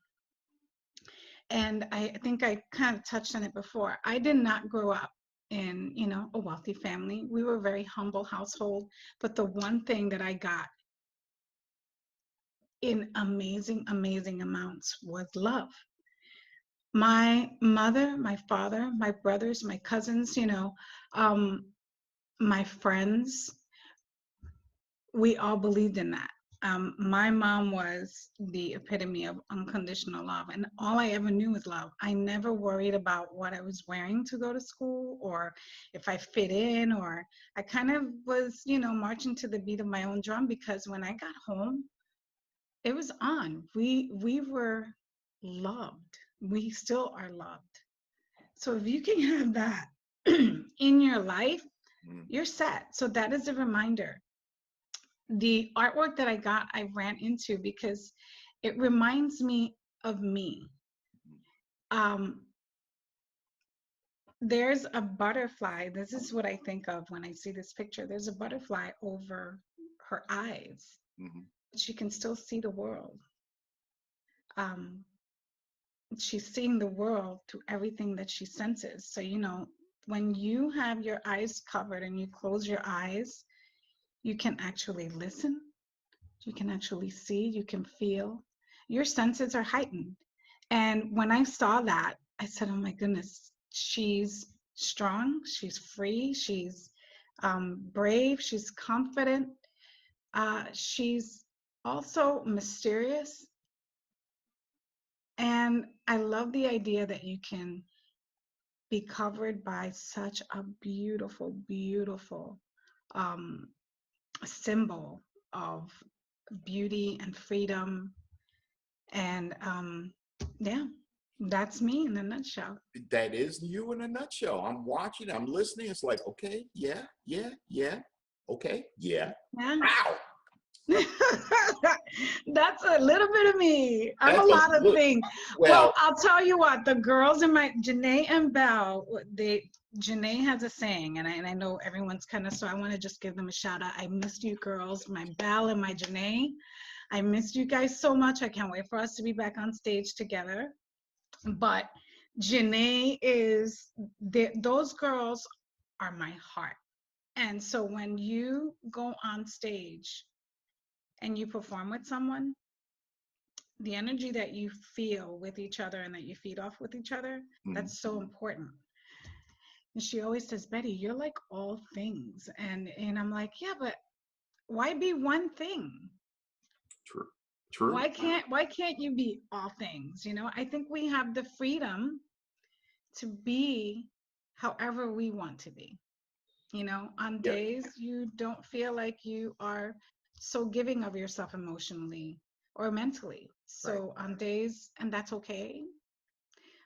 And I think I kind of touched on it before. I did not grow up in, a wealthy family. We were a very humble household, but the one thing that I got in amazing, amazing amounts was love. My mother, my father, my brothers, my cousins, my friends, we all believed in that. My mom was the epitome of unconditional love, and all I ever knew was love. I never worried about what I was wearing to go to school or if I fit in, or I kind of was, marching to the beat of my own drum, because when I got home, it was on. We were loved. We still are loved. So if you can have that in your life, you're set. So that is a reminder. The artwork that I got, I ran into because it reminds me of me. There's a butterfly. This is what I think of when I see this picture. There's a butterfly over her eyes. She can still see the world. She's seeing the world through everything that she senses. So, when you have your eyes covered and you close your eyes, you can actually listen, you can actually see, you can feel. Your senses are heightened. And when I saw that, I said, oh my goodness, she's strong, she's free, she's brave, she's confident, she's also mysterious. And I love the idea that you can be covered by such a beautiful, beautiful symbol of beauty and freedom. And yeah, that's me in a nutshell. That is you in a nutshell. I'm watching, I'm listening. It's like, okay, yeah, yeah, yeah. Okay, yeah. Yeah. Wow. That's a little bit of me. I'm That's a lot of things. Well, Well, I'll tell you what, the girls in my, Janae and Belle, Janae has a saying, and I know everyone's kind of, so I want to just give them a shout out. I missed you girls, my Belle and my Janae. I missed you guys so much. I can't wait for us to be back on stage together. But Janae those girls are my heart. And so when you go on stage and you perform with someone, the energy that you feel with each other and that you feed off with each other, that's so important. And she always says, Betty, you're like all things. And I'm like, yeah, but why be one thing? True. Why can't you be all things? I think we have the freedom to be however we want to be. On days you don't feel like you are so giving of yourself emotionally or mentally. So on days, and that's okay.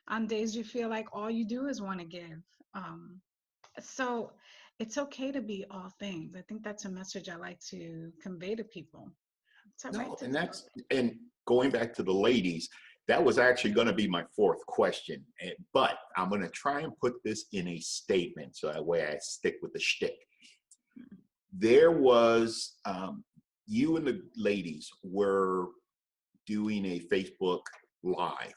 On days you feel like all you do is want to give. So it's okay to be all things. I think that's a message I like to convey to people. No, and going back to the ladies, that was actually going to be my fourth question, but I'm going to try and put this in a statement so that way I stick with the shtick. There was, you and the ladies were doing a Facebook Live.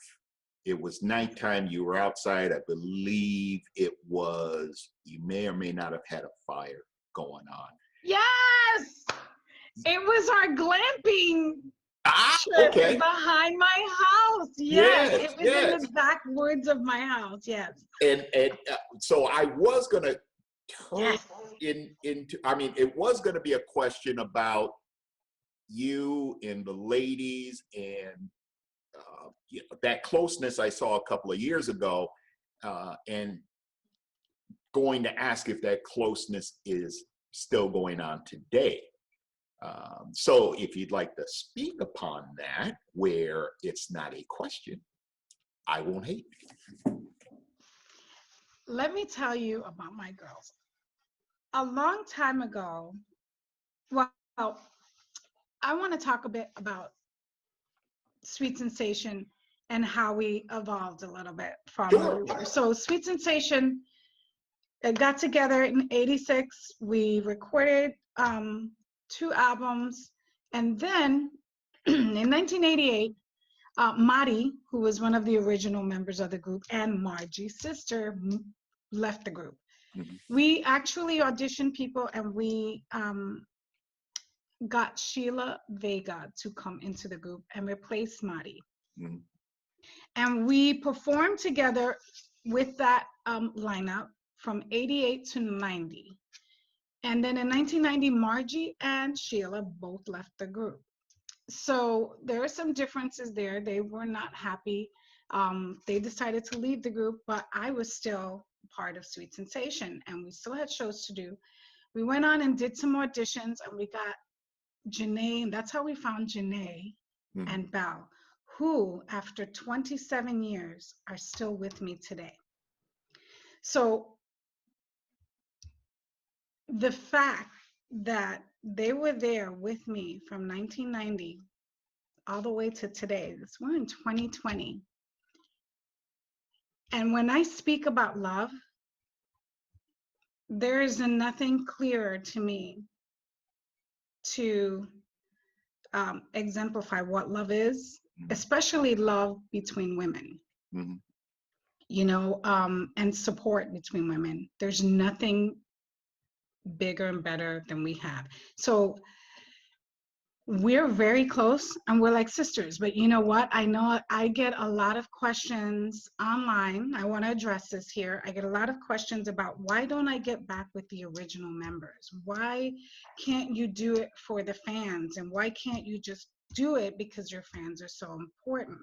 It was nighttime, you were outside, I believe it was, you may or may not have had a fire going on. Yes! It was our glamping okay. behind my house. Yes, it was in the backwoods of my house. Yes. And so I was going to turn into, I mean, it was going to be a question about you and the ladies and that closeness I saw a couple of years ago, and going to ask if that closeness is still going on today. So if you'd like to speak upon that, where it's not a question, I won't hate you. Let me tell you about my girls. A long time ago, well, I want to talk a bit about Sweet Sensation and how we evolved a little bit from where Sure. we were. So Sweet Sensation got together in '86. We recorded 2 albums, and then in 1988, Madi, who was one of the original members of the group, and Margie's sister left the group. Mhm. We actually auditioned people, and we got Sheila Vega to come into the group and replace Madi. Mhm. And we performed together with that lineup from '88 to '90. And then in 1990, Margie and Sheila both left the group. So there are some differences there. They were not happy. They decided to leave the group, but I was still part of Sweet Sensation, and we still had shows to do. We went on and did some auditions, and we got Janae, and that's how we found Janae Mhm. and Belle, who, after 27 years, are still with me today. So the fact that they were there with me from 1990 all the way to today, we're in 2020. And when I speak about love, there is nothing clearer to me to exemplify what love is, Mhm. especially love between women, Mhm. and support between women. There's nothing bigger and better than we have. So we're very close and we're like sisters, but you know what? I know I get a lot of questions online. I want to address this here. I get a lot of questions about why don't I get back with the original members? Why can't you do it for the fans? And why can't you just do it because your fans are so important?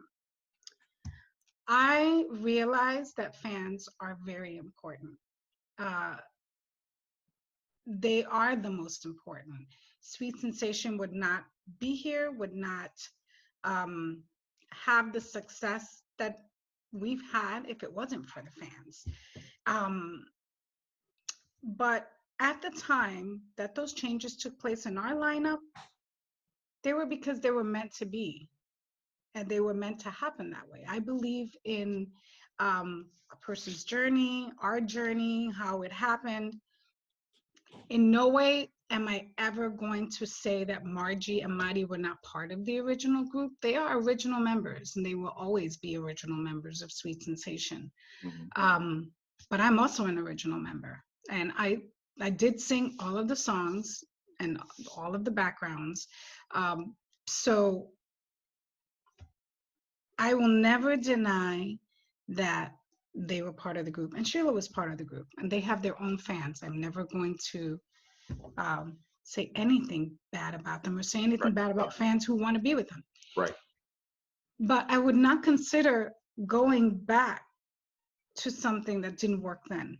I realize that fans are very important. Uh, they are the most important. Sweet Sensation would not be here, would not um, have the success that we've had if it wasn't for the fans. Um, but at the time that those changes took place in our lineup, they were because they were meant to be, and they were meant to happen that way. I believe in a person's journey, our journey, how it happened. In no way am I ever going to say that Margie and Madi were not part of the original group. They are original members, and they will always be original members of Sweet Sensation. Mhm. But I'm also an original member, and I did sing all of the songs and all of the backgrounds. So I will never deny that they were part of the group, and Sheila was part of the group, and they have their own fans. I'm never going to say anything bad about them or say anything Right. bad about fans who want to be with them. Right. But I would not consider going back to something that didn't work then.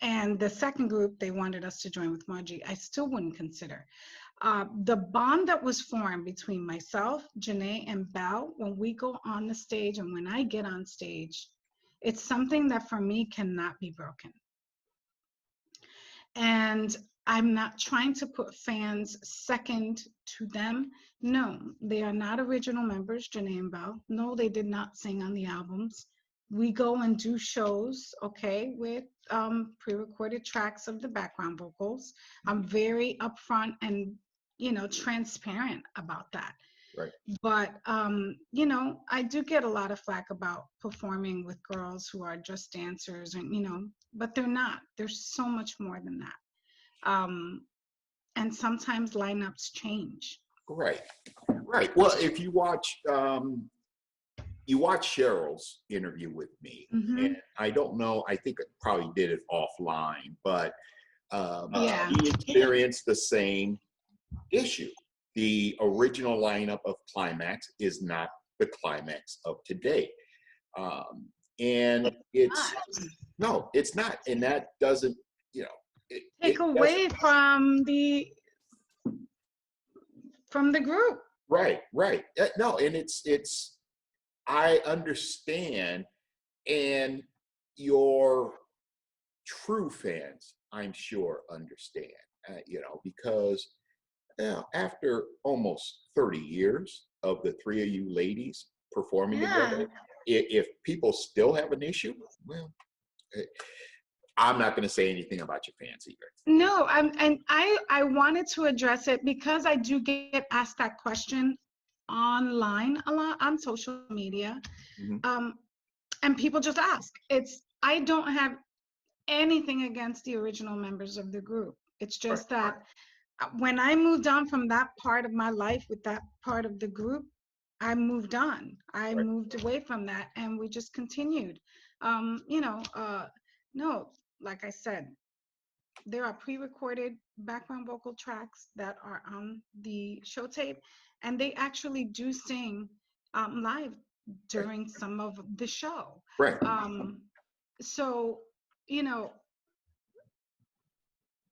And the second group, they wanted us to join with Margie. I still wouldn't consider. The bond that was formed between myself, Janae, and Belle, when we go on the stage and when I get on stage, it's something that for me cannot be broken. And I'm not trying to put fans second to them. No, they are not original members, Janae and Belle. No, they did not sing on the albums. We go and do shows, okay, with pre-recorded tracks of the background vocals. I'm very upfront and, transparent about that. Right. But, I do get a lot of flack about performing with girls who are just dancers and, but they're not. There's so much more than that. And sometimes lineups change. Right. Right. Well, if you watch Cheryl's interview with me, Mm-hmm. and I don't know, I think I probably did it offline, but Yeah. he experienced the same issue. The original lineup of Climax is not the Climax of today. And it's, no, it's not. And that doesn't, Take it away doesn't. from the group. Right, right. No, and I understand, and your true fans, I'm sure, understand, because after almost 30 years of the three of you ladies performing Yeah. together. If people still have an issue, well, I'm not going to say anything about your fans either. No, I wanted to address it because I do get asked that question online a lot on social media. Mhm. And people just ask. I don't have anything against the original members of the group. It's Right. just that when I moved on from that part of my life with that part of the group, I moved on. I Right. moved away from that, and we just continued. No, like I said, there are pre-recorded background vocal tracks that are on the show tape, and they actually do sing live during some of the show. Right. So, you know,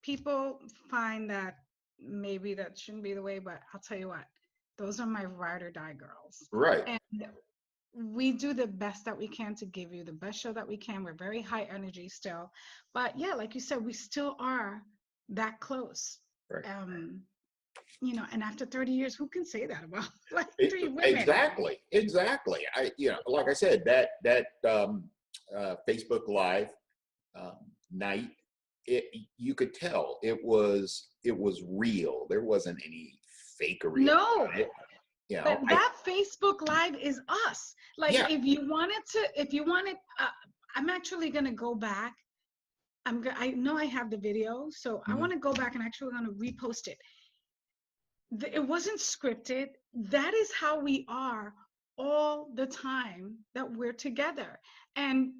people find that maybe that shouldn't be the way, but I'll tell you what, those are my ride or die girls. Right. And we do the best that we can to give you the best show that we can. We're very high energy still. But yeah, like you said, we still are that close. Right. And after 30 years, who can say that about like three women? Exactly. Like I said, that Facebook Live night, you could tell it was real. There wasn't any fakery. No. Yeah. But that Facebook Live is us. Like, Yeah. if you wanted, I'm actually gonna go back. I know I have the video, so I want to go back and actually gonna repost it. It wasn't scripted. That is how we are all the time that we're together. And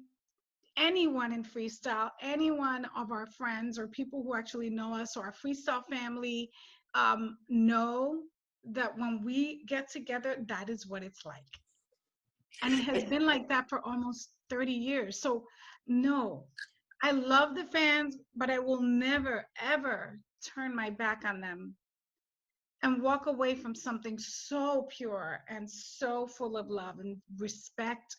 anyone in freestyle, any one of our friends or people who actually know us or our freestyle family, know that when we get together, that is what it's like. And it has been like that for almost 30 years. So no, I love the fans, but I will never, ever turn my back on them and walk away from something so pure and so full of love and respect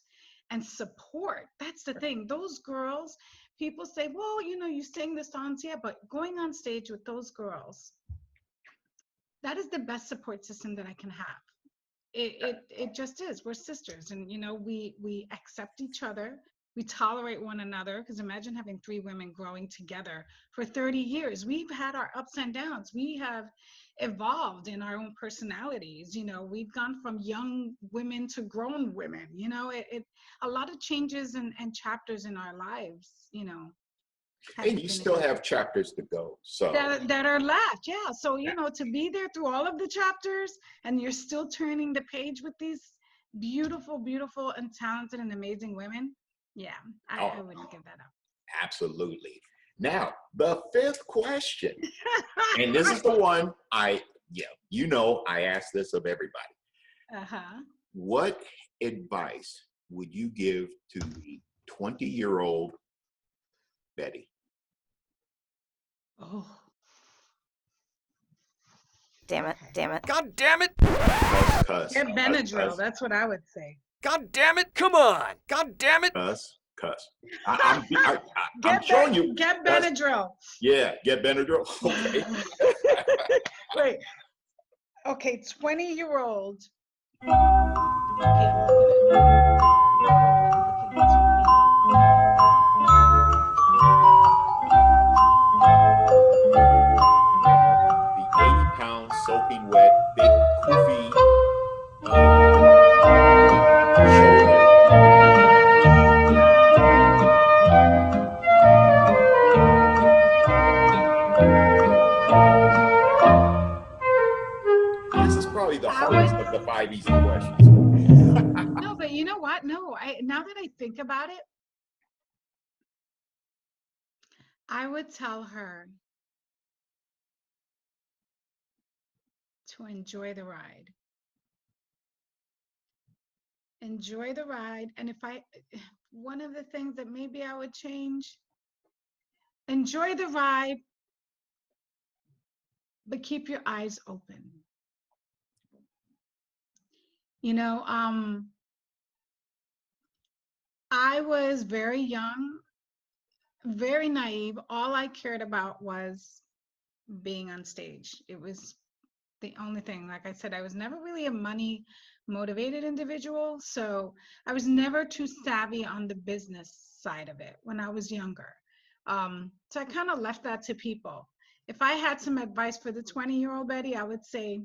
and support. That's the thing. Those girls, people say, well, you sing the songs, yeah, but going on stage with those girls, that is the best support system that I can have. It just is. We're sisters, and we accept each other. We tolerate one another, because imagine having three women growing together for 30 years. We've had our ups and downs. We have evolved in our own personalities. We've gone from young women to grown women. A lot of changes and chapters in our lives. And you still have chapters to go. So that are left. Yeah. So, to be there through all of the chapters and you're still turning the page with these beautiful, beautiful and talented and amazing women. Yeah, I wouldn't give that up. Absolutely. Now, the fifth question, and this is the one I ask this of everybody. What advice would you give to the 20-year-old Betty? Oh. Damn it. God damn it! Cuss. Get Benadryl, that's what I would say. God damn it! Come on! God damn it! Cuss. I'm showing you. Get Benadryl. Yeah, get Benadryl. Okay. Wait. Okay, 20-year-old. Okay, I'm looking The 80-pound soaking wet, big poofy shoulder. This is probably the hardest of the 5 easy questions. No, but you know what? No, now that I think about it, I would tell her to enjoy the ride. Enjoy the ride. And one of the things that maybe I would change, enjoy the ride, but keep your eyes open. I was very young, very naive. All I cared about was being on stage. It was the only thing. Like I said, I was never really a money motivated individual. So I was never too savvy on the business side of it when I was younger. So I kind of left that to people. If I had some advice for the 20-year-old Betty, I would say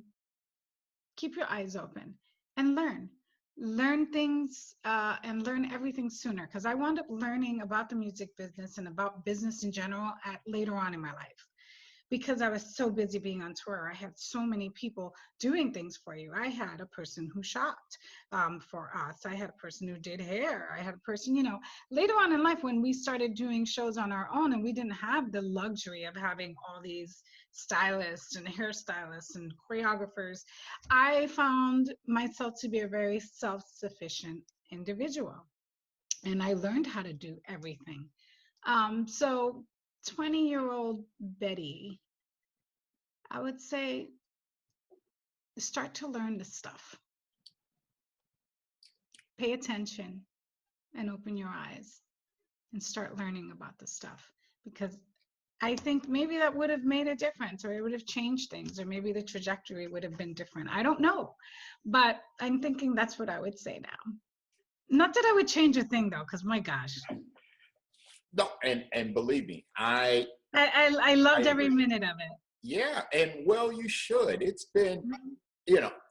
keep your eyes open and learn things and learn everything sooner, because I wound up learning about the music business and about business in general at later on in my life, because I was so busy being on tour. I had so many people doing things for you. I had a person who shopped for us. I had a person who did hair. I had a person, later on in life when we started doing shows on our own and we didn't have the luxury of having all these stylists and hairstylists and choreographers, I found myself to be a very self-sufficient individual. And I learned how to do everything. So 20-year-old Betty, I would say start to learn the stuff. Pay attention and open your eyes and start learning about the stuff, because I think maybe that would have made a difference, or it would have changed things, or maybe the trajectory would have been different. I don't know, but I'm thinking that's what I would say now. Not that I would change a thing though, because my gosh. No, and believe me, I loved every minute of it. Yeah, and well, you should. It's been,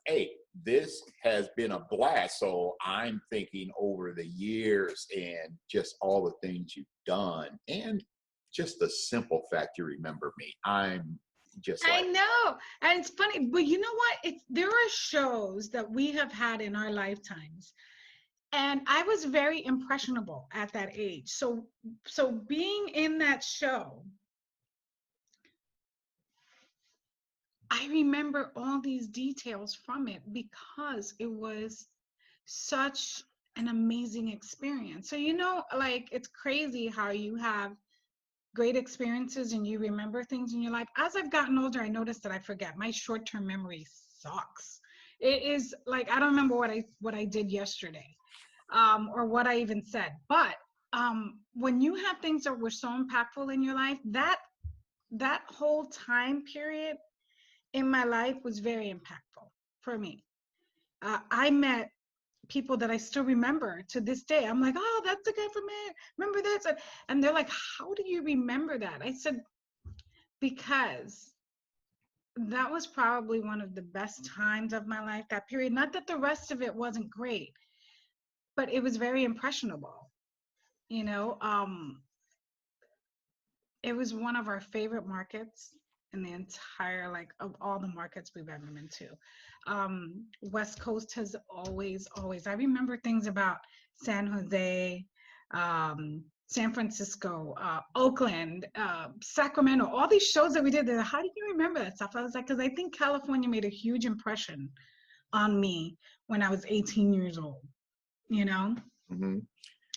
hey, this has been a blast. So I'm thinking over the years and just all the things you've done, and just the simple fact you remember me. I'm just like, I know. And it's funny, but you know what? There are shows that we have had in our lifetimes. And I was very impressionable at that age. So being in that show, I remember all these details from it because it was such an amazing experience. So, like, it's crazy how you have great experiences and you remember things in your life. As I've gotten older, I noticed that I forget. My short-term memory sucks. It is like, I don't remember what I did yesterday, or what I even said. But when you have things that were so impactful in your life, that whole time period in my life was very impactful for me. I met people that I still remember to this day. I'm like, oh, that's the guy from it. Remember this? And they're like, how do you remember that? I said, because that was probably one of the best times of my life, that period. Not that the rest of it wasn't great, but it was very impressionable. It was one of our favorite markets in the entire, of all the markets we've ever been to. West Coast has always, I remember things about San Jose, San Francisco, Oakland, Sacramento, all these shows that we did. How do you remember that stuff? I was like, because I think California made a huge impression on me when I was 18 years old, Mm-hmm.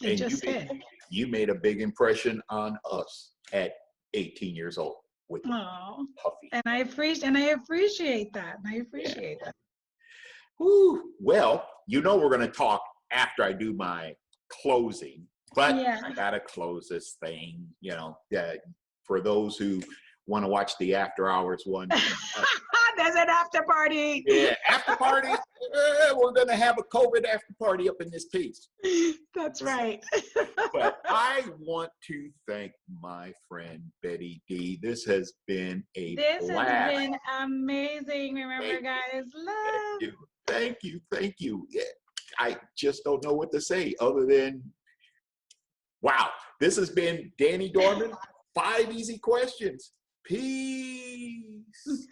It And just did. You made a big impression on us at 18 years old with Puffy. And I appreciate that. That. Whew. Well, we're going to talk after I do my closing, but I got to close this thing, for those who want to watch the after hours one. There's an after party. Yeah, after party. We're going to have a COVID after party up in this piece. That's right. But I want to thank my friend Betty D. This has been a blast. This has been amazing. Remember, guys, love. Thank you. Yeah, I just don't know what to say other than, wow. This has been Danny Dorman. 5 easy questions. Peace.